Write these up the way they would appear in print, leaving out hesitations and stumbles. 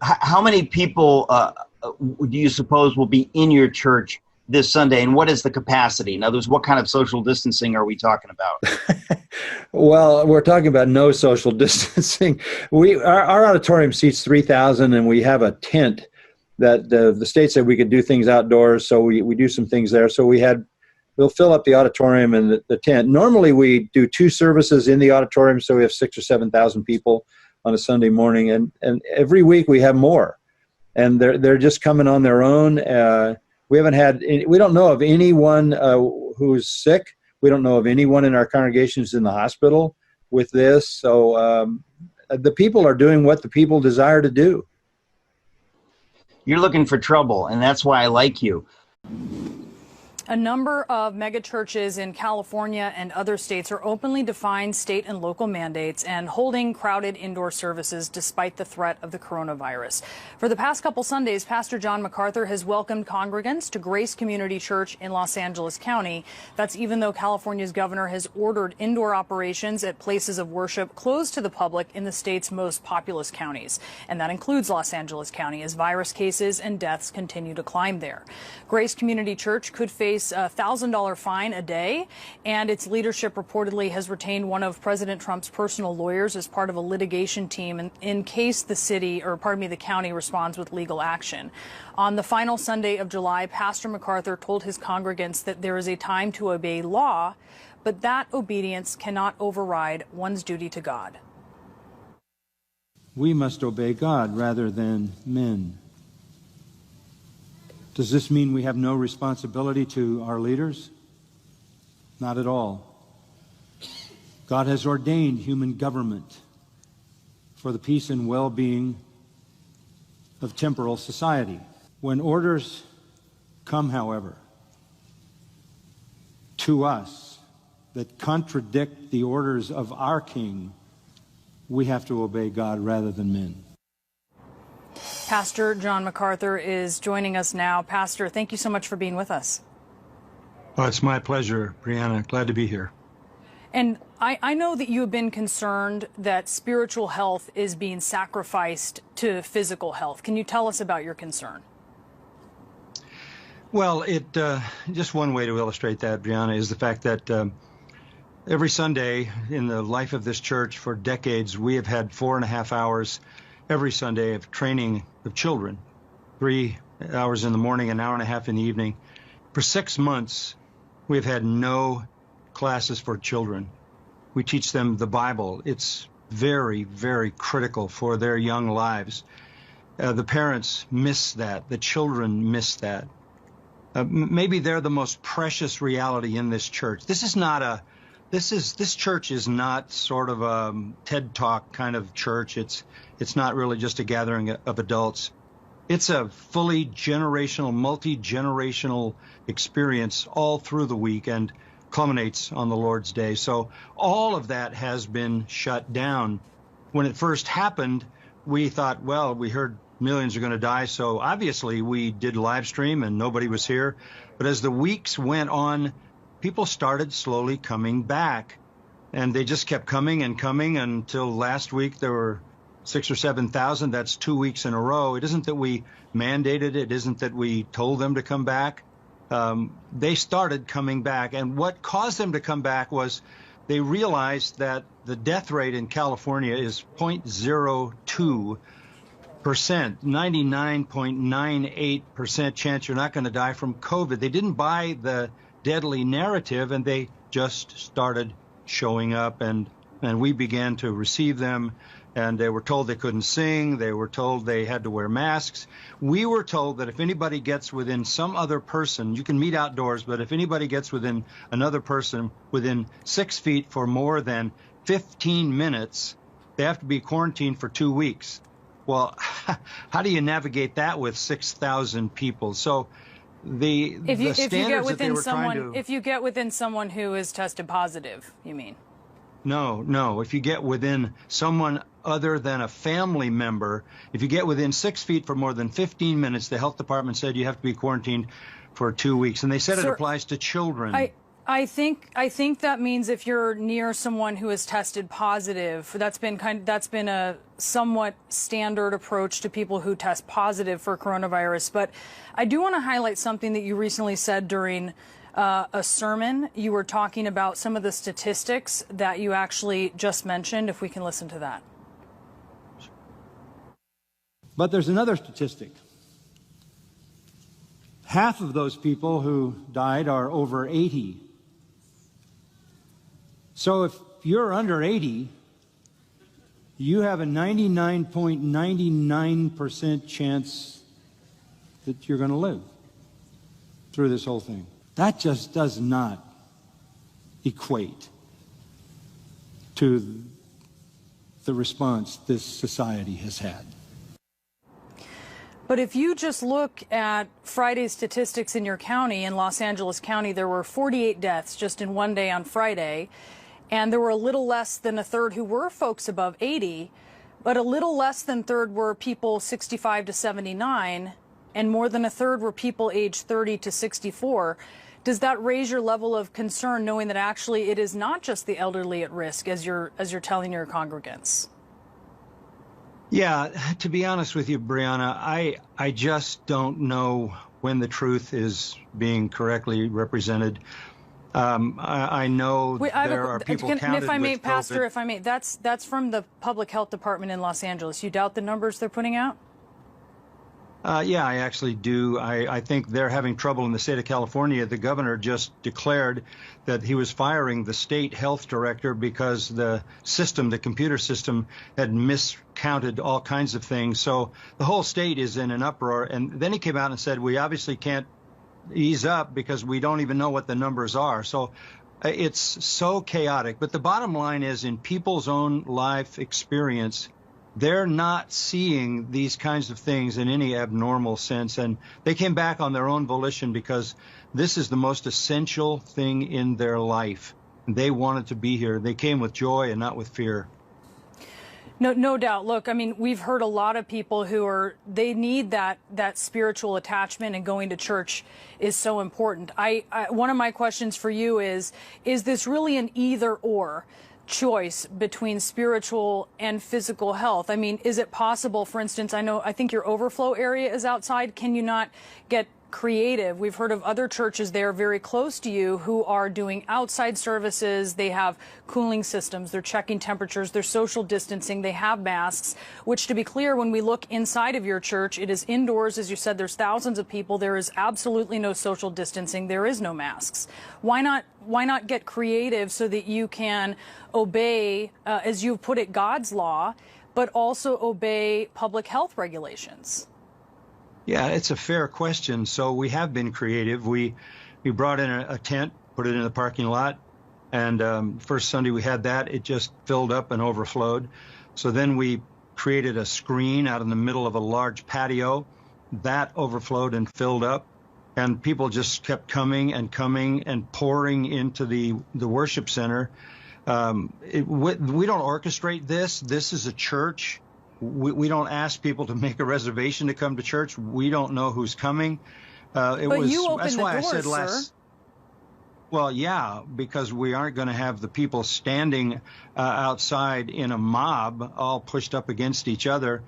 how many people do you suppose will be in your church this Sunday, and what is the capacity? In other words, what kind of social distancing are we talking about? Well, we're talking about no social distancing. Our auditorium seats 3,000, and we have a tent that the state said we could do things outdoors, so we do some things there. So we'll fill up the auditorium and the tent. Normally we do 2 services in the auditorium, so we have 6,000 or 7,000 people on a Sunday morning, and every week we have more, and they're just coming on their own. We don't know of anyone who's sick. We don't know of anyone in our congregations in the hospital with this. So the people are doing what the people desire to do. You're looking for trouble, and that's why I like you. A number of megachurches in California and other states are openly defying state and local mandates and holding crowded indoor services despite the threat of the coronavirus. For the past couple Sundays, Pastor John Macarthur has welcomed congregants to Grace Community Church in Los Angeles County. That's even though California's governor has ordered indoor operations at places of worship closed to the public in the state's most populous counties. And that includes Los Angeles County as virus cases and deaths continue to climb there. Grace Community Church could face a $1,000 fine a day, and its leadership reportedly has retained one of President Trump's personal lawyers as part of a litigation team in case the county responds with legal action. On the final Sunday of July, Pastor MacArthur told his congregants that there is a time to obey law, but that obedience cannot override one's duty to God. We must obey God rather than men. Does this mean we have no responsibility to our leaders? Not at all. God has ordained human government for the peace and well-being of temporal society. When orders come, however, to us that contradict the orders of our King, we have to obey God rather than men. Pastor John Macarthur is joining us now. Pastor, thank you so much for being with us. Oh, it's my pleasure, Brianna. Glad to be here. And I know that you have been concerned that spiritual health is being sacrificed to physical health. Can you tell us about your concern? Well, just one way to illustrate that, Brianna, is the fact that every Sunday in the life of this church for decades, we have had 4.5 hours every Sunday of training of children, 3 hours in the morning, an hour and a half in the evening. For 6 months, we've had no classes for children. We teach them the Bible. It's very, very critical for their young lives. The parents miss that. The children miss that. Maybe they're the most precious reality in this church. This church is not sort of a TED Talk kind of church. It's not really just a gathering of adults. It's a fully generational, multi-generational experience all through the week and culminates on the Lord's Day. So all of that has been shut down. When it first happened, we thought, well, we heard millions are going to die, so obviously we did live stream and nobody was here. But as the weeks went on, people started slowly coming back, and they just kept coming and coming until last week there were 6,000 or 7,000. That's 2 weeks in a row. It isn't that we mandated it. It isn't that we told them to come back. They started coming back, and what caused them to come back was they realized that the death rate in California is 0.02%, 99.98% chance you're not going to die from COVID. They didn't buy the deadly narrative, and they just started showing up, and we began to receive them, and they were told they couldn't sing. They were told they had to wear masks. We were told that if anybody gets within some other person, you can meet outdoors, but if anybody gets within another person within 6 feet for more than 15 minutes, they have to be quarantined for 2 weeks. Well, how do you navigate that with 6,000 people? So if you get within someone who is tested positive, you mean? No. If you get within someone other than a family member, if you get within 6 feet for more than 15 minutes, the health department said you have to be quarantined for 2 weeks. And they said it applies to children. I think that means if you're near someone who has tested positive, that's been a somewhat standard approach to people who test positive for coronavirus. But I do want to highlight something that you recently said during a sermon. You were talking about some of the statistics that you actually just mentioned. If we can listen to that. But there's another statistic. Half of those people who died are over 80. So if you're under 80, you have a 99.99% chance that you're going to live through this whole thing. That just does not equate to the response this society has had. But if you just look at Friday's statistics in your county, in Los Angeles County, there were 48 deaths just in one day on Friday. And there were a little less than a third who were folks above 80, but a little less than a third were people 65 to 79, and more than a third were people aged 30 to 64. Does that raise your level of concern, knowing that actually it is not just the elderly at risk, as you're telling your congregants? Yeah, to be honest with you, Brianna, I just don't know when the truth is being correctly represented. I know there are people counted if I may, with Pastor, COVID. if I may, that's from the Public Health Department in Los Angeles. You doubt the numbers they're putting out? Yeah, I actually do. I think they're having trouble in the state of California. The governor just declared that he was firing the state health director because the computer system, had miscounted all kinds of things. So the whole state is in an uproar. And then he came out and said, we obviously can't ease up because we don't even know what the numbers are. So it's so chaotic. But the bottom line is, in people's own life experience, they're not seeing these kinds of things in any abnormal sense. And they came back on their own volition because this is the most essential thing in their life. They wanted to be here. They came with joy and not with fear. No doubt. Look, I mean, we've heard a lot of people they need that spiritual attachment, and going to church is so important. One of my questions for you is this really an either or choice between spiritual and physical health? I mean, is it possible, for instance, I think your overflow area is outside. Can you not get creative? We've heard of other churches there very close to you who are doing outside services. They have cooling systems. They're checking temperatures. They're social distancing. They have masks, which, to be clear, when we look inside of your church, it is indoors. As you said, there's thousands of people. There is absolutely no social distancing. There is no masks. Why not get creative so that you can obey, as you've put it, God's law, but also obey public health regulations? Yeah, it's a fair question. So we have been creative. We brought in a tent, put it in the parking lot, and first Sunday we had that. It just filled up and overflowed. So then we created a screen out in the middle of a large patio. That overflowed and filled up, and people just kept coming and pouring into the worship center. We don't orchestrate this. This is a church. We don't ask people to make a reservation to come to church. We don't know who's coming. But you opened the doors, sir. Well, yeah, because we aren't going to have the people standing outside in a mob, all pushed up against each other.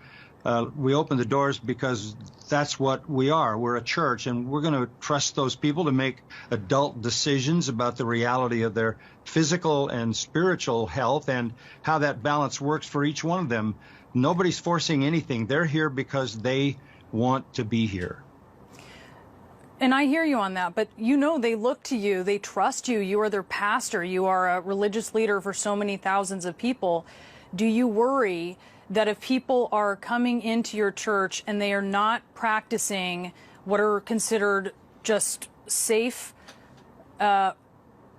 We open the doors because that's what we are. We're a church, and we're going to trust those people to make adult decisions about the reality of their physical and spiritual health and how that balance works for each one of them. Nobody's forcing anything. They're here because they want to be here. And I hear you on that, but they look to you, they trust you, you are their pastor, you are a religious leader for so many thousands of people. Do you worry that if people are coming into your church and they are not practicing what are considered just safe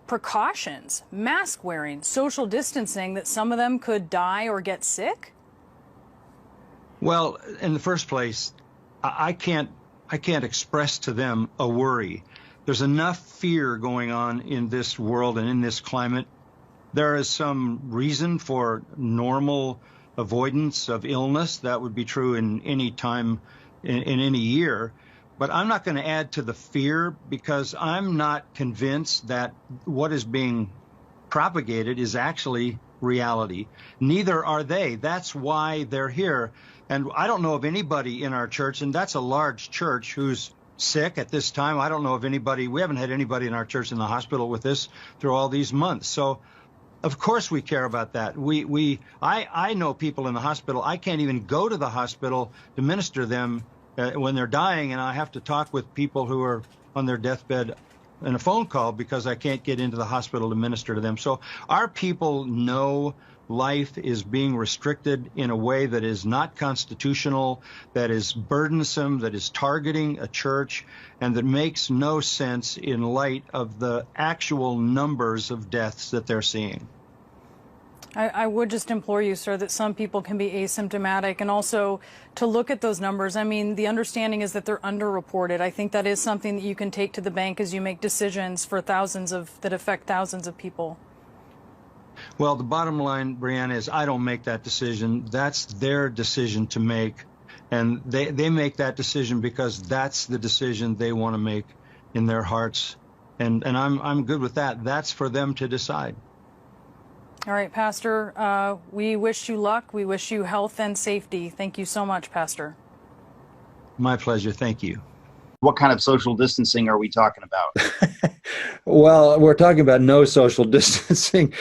precautions, mask wearing, social distancing, that some of them could die or get sick? Well, in the first place, I can't express to them a worry. There's enough fear going on in this world and in this climate. There is some reason for normal avoidance of illness. That would be true in any time, in any year. But I'm not going to add to the fear, because I'm not convinced that what is being propagated is actually reality. Neither are they. That's why they're here. And I don't know of anybody in our church, and that's a large church, who's sick at this time. I don't know of anybody. We haven't had anybody in our church in the hospital with this through all these months. So of course we care about that. I know people in the hospital. I can't even go to the hospital to minister them when they're dying, and I have to talk with people who are on their deathbed in a phone call because I can't get into the hospital to minister to them. So our people know life is being restricted in a way that is not constitutional, that is burdensome, that is targeting a church, and that makes no sense in light of the actual numbers of deaths that they're seeing. I would just implore you, sir, that some people can be asymptomatic, and also to look at those numbers. I mean, the understanding is that they're underreported. I think that is something that you can take to the bank as you make decisions for that affect thousands of people. Well, the bottom line, Brianna, is I don't make that decision. That's their decision to make. And they make that decision because that's the decision they want to make in their hearts. And I'm good with that. That's for them to decide. All right, Pastor, we wish you luck. We wish you health and safety. Thank you so much, Pastor. My pleasure. Thank you. What kind of social distancing are we talking about? Well, we're talking about no social distancing.